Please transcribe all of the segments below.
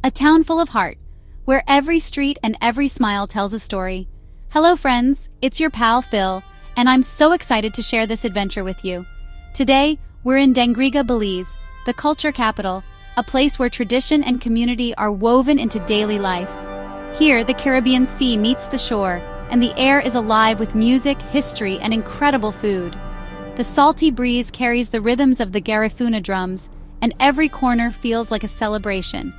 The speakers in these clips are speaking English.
a town full of heart, where every street and every smile tells a story. Hello friends, it's your pal Phil, and I'm so excited to share this adventure with you. Today, we're in Dangriga, Belize, the culture capital, a place where tradition and community are woven into daily life. Here, the Caribbean Sea meets the shore, and the air is alive with music, history, and incredible food. The salty breeze carries the rhythms of the Garifuna drums, and every corner feels like a celebration.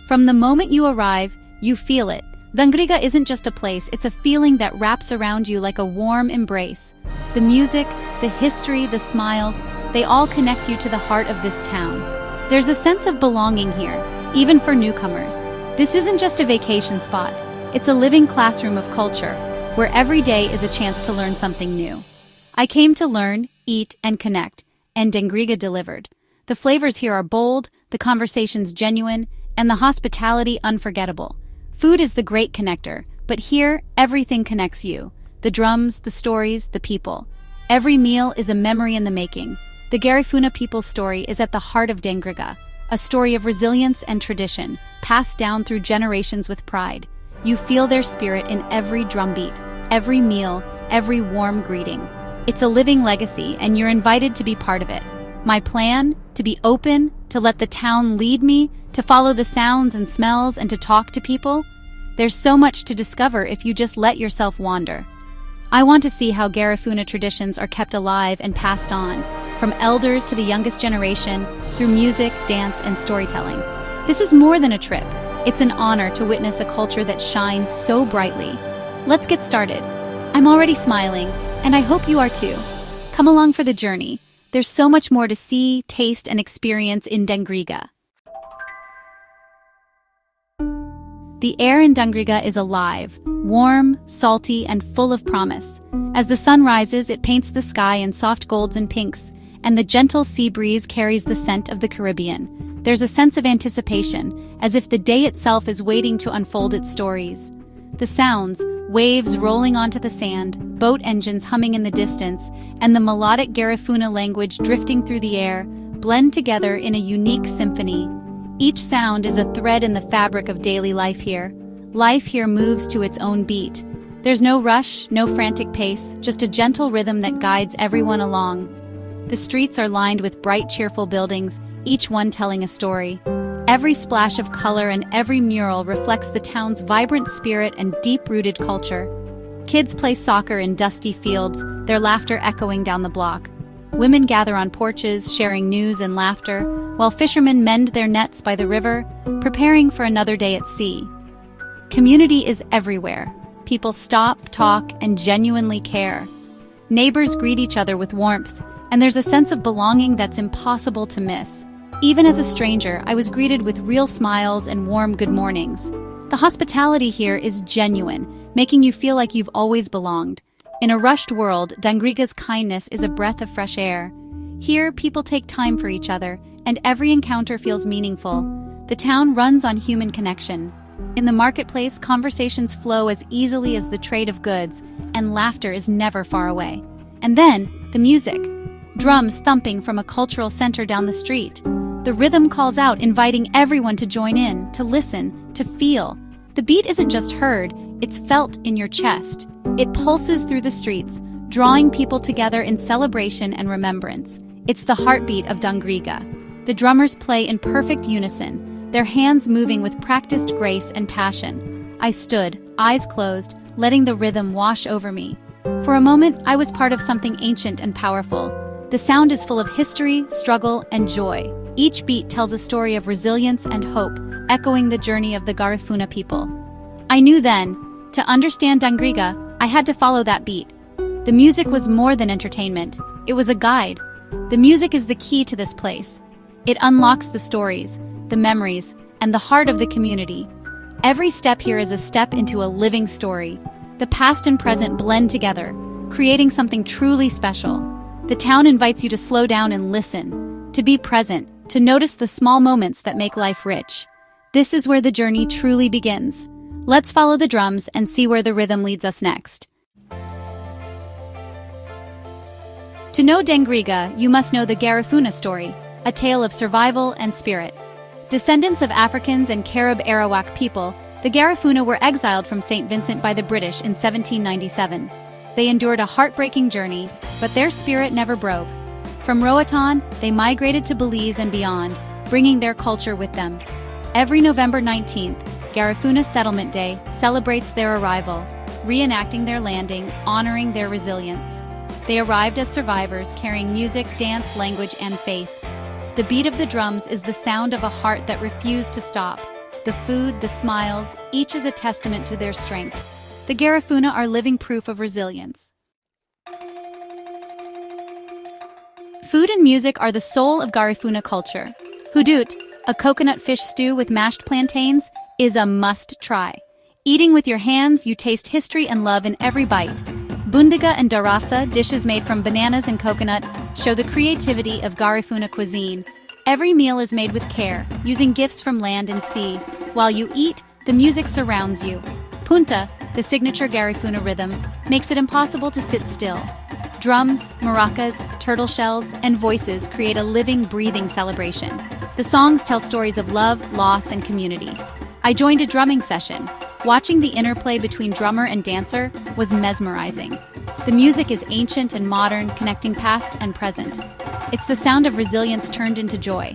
From the moment you arrive, you feel it. Dangriga isn't just a place, it's a feeling that wraps around you like a warm embrace. The music, the history, the smiles, they all connect you to the heart of this town. There's a sense of belonging here, even for newcomers. This isn't just a vacation spot, it's a living classroom of culture, where every day is a chance to learn something new. I came to learn, eat, and connect, and Dangriga delivered. The flavors here are bold, the conversations genuine, and the hospitality unforgettable. Food is the great connector, but here, everything connects you. The drums, the stories, the people. Every meal is a memory in the making. The Garifuna people's story is at the heart of Dangriga, a story of resilience and tradition, passed down through generations with pride. You feel their spirit in every drumbeat, every meal, every warm greeting. It's a living legacy, and you're invited to be part of it. My plan? To be open, to let the town lead me, to follow the sounds and smells, and to talk to people? There's so much to discover if you just let yourself wander. I want to see how Garifuna traditions are kept alive and passed on, from elders to the youngest generation, through music, dance, and storytelling. This is more than a trip. It's an honor to witness a culture that shines so brightly. Let's get started. I'm already smiling, and I hope you are too. Come along for the journey. There's so much more to see, taste, and experience in Dangriga. The air in Dangriga is alive, warm, salty, and full of promise. As the sun rises, it paints the sky in soft golds and pinks, and the gentle sea breeze carries the scent of the Caribbean. There's a sense of anticipation, as if the day itself is waiting to unfold its stories. The sounds, waves rolling onto the sand, boat engines humming in the distance, and the melodic Garifuna language drifting through the air, blend together in a unique symphony. Each sound is a thread in the fabric of daily life here. Life here moves to its own beat. There's no rush, no frantic pace, just a gentle rhythm that guides everyone along. The streets are lined with bright, cheerful buildings, each one telling a story. Every splash of color and every mural reflects the town's vibrant spirit and deep-rooted culture. Kids play soccer in dusty fields, their laughter echoing down the block. Women gather on porches, sharing news and laughter, while fishermen mend their nets by the river, preparing for another day at sea. Community is everywhere. People stop, talk, and genuinely care. Neighbors greet each other with warmth, and there's a sense of belonging that's impossible to miss. Even as a stranger, I was greeted with real smiles and warm good mornings. The hospitality here is genuine, making you feel like you've always belonged. In a rushed world, Dangriga's kindness is a breath of fresh air. Here, people take time for each other, and every encounter feels meaningful. The town runs on human connection. In the marketplace, conversations flow as easily as the trade of goods, and laughter is never far away. And then, the music. Drums thumping from a cultural center down the street. The rhythm calls out, inviting everyone to join in, to listen, to feel. The beat isn't just heard, it's felt in your chest. It pulses through the streets, drawing people together in celebration and remembrance. It's the heartbeat of Dangriga. The drummers play in perfect unison, their hands moving with practiced grace and passion. I stood, eyes closed, letting the rhythm wash over me. For a moment, I was part of something ancient and powerful. The sound is full of history, struggle, and joy. Each beat tells a story of resilience and hope, echoing the journey of the Garifuna people. I knew then, to understand Dangriga, I had to follow that beat. The music was more than entertainment. It was a guide. The music is the key to this place. It unlocks the stories, the memories, and the heart of the community. Every step here is a step into a living story. The past and present blend together, creating something truly special. The town invites you to slow down and listen, to be present, to notice the small moments that make life rich. This is where the journey truly begins. Let's follow the drums and see where the rhythm leads us next. To know Dangriga, you must know the Garifuna story, a tale of survival and spirit. Descendants of Africans and Carib Arawak people, the Garifuna were exiled from St. Vincent by the British in 1797. They endured a heartbreaking journey, but their spirit never broke. From Roatan, they migrated to Belize and beyond, bringing their culture with them. Every November 19th, Garifuna Settlement Day celebrates their arrival, reenacting their landing, honoring their resilience. They arrived as survivors, carrying music, dance, language, and faith. The beat of the drums is the sound of a heart that refused to stop. The food, the smiles, each is a testament to their strength. The Garifuna are living proof of resilience. Food and music are the soul of Garifuna culture. Hudut, a coconut fish stew with mashed plantains, is a must-try. Eating with your hands, you taste history and love in every bite. Bundiga and darasa, dishes made from bananas and coconut, show the creativity of Garifuna cuisine. Every meal is made with care, using gifts from land and sea. While you eat, the music surrounds you. Punta, the signature Garifuna rhythm, makes it impossible to sit still. Drums, maracas, turtle shells, and voices create a living, breathing celebration. The songs tell stories of love, loss, and community. I joined a drumming session. Watching the interplay between drummer and dancer was mesmerizing. The music is ancient and modern, connecting past and present. It's the sound of resilience turned into joy.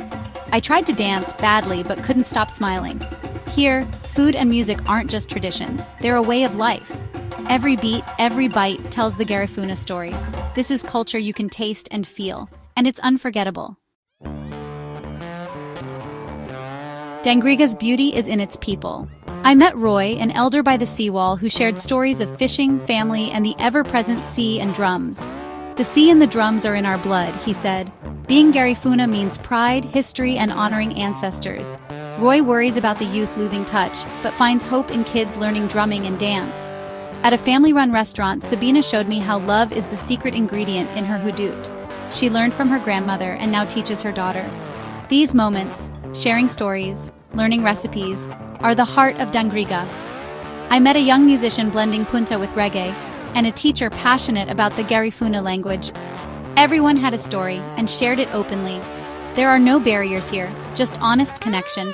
I tried to dance badly but couldn't stop smiling. Here, food and music aren't just traditions, they're a way of life. Every beat, every bite tells the Garifuna story. This is culture you can taste and feel, and it's unforgettable. Dangriga's beauty is in its people. I met Roy, an elder by the seawall who shared stories of fishing, family, and the ever-present sea and drums. The sea and the drums are in our blood, he said. Being Garifuna means pride, history, and honoring ancestors. Roy worries about the youth losing touch, but finds hope in kids learning drumming and dance. At a family-run restaurant, Sabina showed me how love is the secret ingredient in her hudut. She learned from her grandmother and now teaches her daughter. These moments, sharing stories, learning recipes, are the heart of Dangriga. I met a young musician blending punta with reggae, and a teacher passionate about the Garifuna language. Everyone had a story and shared it openly. There are no barriers here, just honest connection.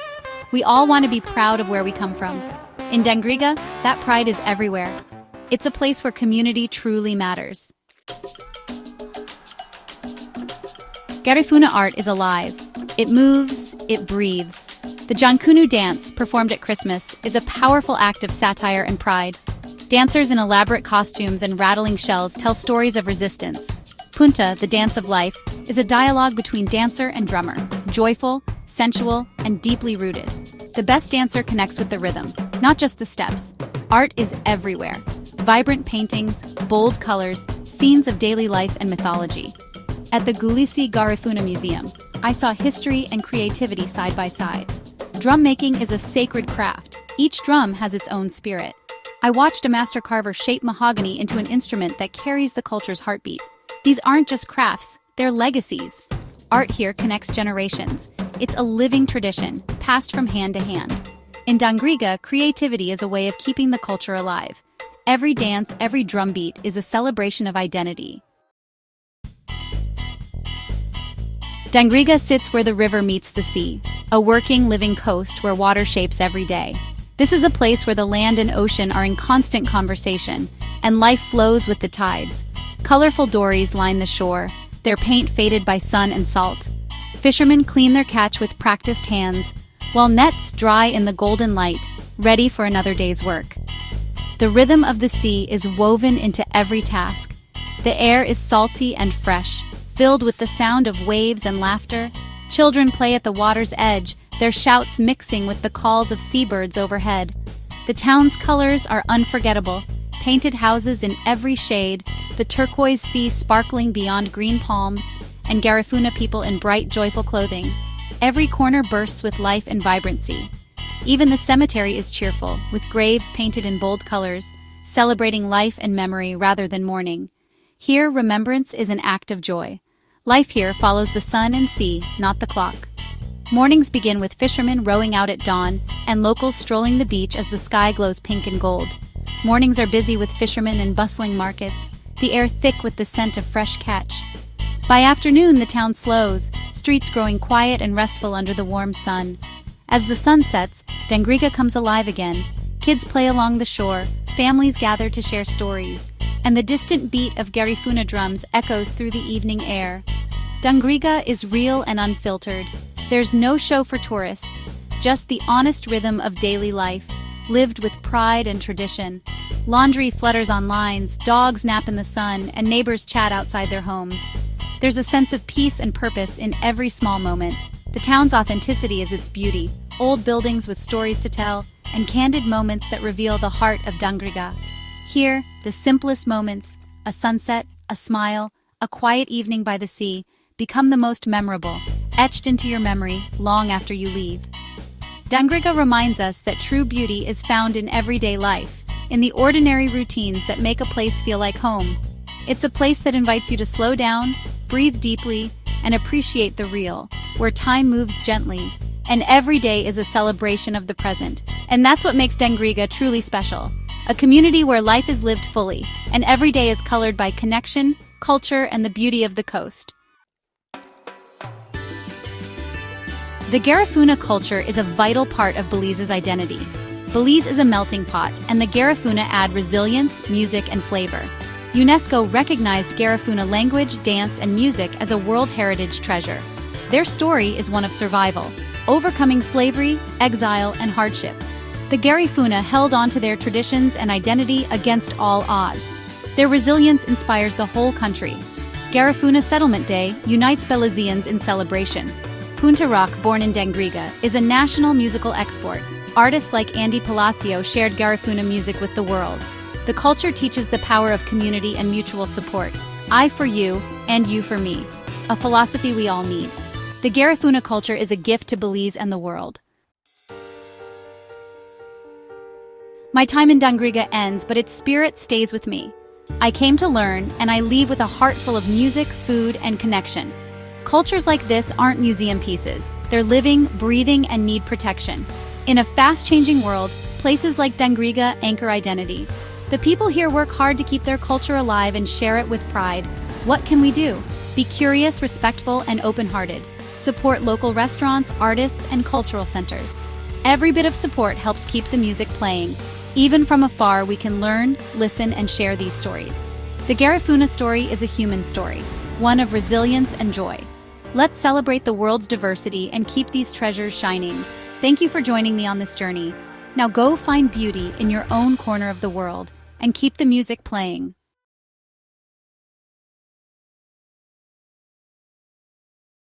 We all want to be proud of where we come from. In Dangriga, that pride is everywhere. It's a place where community truly matters. Garifuna art is alive. It moves, it breathes. The Jankunu dance, performed at Christmas, is a powerful act of satire and pride. Dancers in elaborate costumes and rattling shells tell stories of resistance. Punta, the dance of life, is a dialogue between dancer and drummer, joyful, sensual, and deeply rooted. The best dancer connects with the rhythm, not just the steps. Art is everywhere. Vibrant paintings, bold colors, scenes of daily life and mythology. At the Gulisi Garifuna Museum, I saw history and creativity side by side. Drum making is a sacred craft. Each drum has its own spirit. I watched a master carver shape mahogany into an instrument that carries the culture's heartbeat. These aren't just crafts, they're legacies. Art here connects generations. It's a living tradition, passed from hand to hand. In Dangriga, creativity is a way of keeping the culture alive. Every dance, every drum beat is a celebration of identity. Dangriga sits where the river meets the sea, a working, living coast where water shapes every day. This is a place where the land and ocean are in constant conversation, and life flows with the tides. Colorful dories line the shore, their paint faded by sun and salt. Fishermen clean their catch with practiced hands, while nets dry in the golden light, ready for another day's work. The rhythm of the sea is woven into every task. The air is salty and fresh, filled with the sound of waves and laughter. Children play at the water's edge, their shouts mixing with the calls of seabirds overhead. The town's colors are unforgettable, painted houses in every shade, the turquoise sea sparkling beyond green palms, and Garifuna people in bright, joyful clothing. Every corner bursts with life and vibrancy. Even the cemetery is cheerful, with graves painted in bold colors, celebrating life and memory rather than mourning. Here, remembrance is an act of joy. Life here follows the sun and sea, not the clock. Mornings begin with fishermen rowing out at dawn and locals strolling the beach as the sky glows pink and gold. Mornings are busy with fishermen and bustling markets, the air thick with the scent of fresh catch. By afternoon, the town slows, streets growing quiet and restful under the warm sun. As the sun sets, Dangriga comes alive again. Kids play along the shore, families gather to share stories, and the distant beat of Garifuna drums echoes through the evening air. Dangriga is real and unfiltered. There's no show for tourists, just the honest rhythm of daily life, lived with pride and tradition. Laundry flutters on lines, dogs nap in the sun, and neighbors chat outside their homes. There's a sense of peace and purpose in every small moment. The town's authenticity is its beauty, old buildings with stories to tell, and candid moments that reveal the heart of Dangriga. Here, the simplest moments, a sunset, a smile, a quiet evening by the sea, become the most memorable, etched into your memory long after you leave. Dangriga reminds us that true beauty is found in everyday life, in the ordinary routines that make a place feel like home. It's a place that invites you to slow down, breathe deeply, and appreciate the real, where time moves gently, and every day is a celebration of the present. And that's what makes Dangriga truly special. A community where life is lived fully, and every day is colored by connection, culture, and the beauty of the coast. The Garifuna culture is a vital part of Belize's identity. Belize is a melting pot, and the Garifuna add resilience, music, and flavor. UNESCO recognized Garifuna language, dance, and music as a World Heritage Treasure. Their story is one of survival, overcoming slavery, exile, and hardship. The Garifuna held on to their traditions and identity against all odds. Their resilience inspires the whole country. Garifuna Settlement Day unites Belizeans in celebration. Punta Rock, born in Dangriga, is a national musical export. Artists like Andy Palacio shared Garifuna music with the world. The culture teaches the power of community and mutual support. I for you, and you for me. A philosophy we all need. The Garifuna culture is a gift to Belize and the world. My time in Dangriga ends, but its spirit stays with me. I came to learn, and I leave with a heart full of music, food, and connection. Cultures like this aren't museum pieces. They're living, breathing, and need protection. In a fast-changing world, places like Dangriga anchor identity. The people here work hard to keep their culture alive and share it with pride. What can we do? Be curious, respectful, and open-hearted. Support local restaurants, artists, and cultural centers. Every bit of support helps keep the music playing. Even from afar, we can learn, listen, and share these stories. The Garifuna story is a human story, one of resilience and joy. Let's celebrate the world's diversity and keep these treasures shining. Thank you for joining me on this journey. Now go find beauty in your own corner of the world and keep the music playing.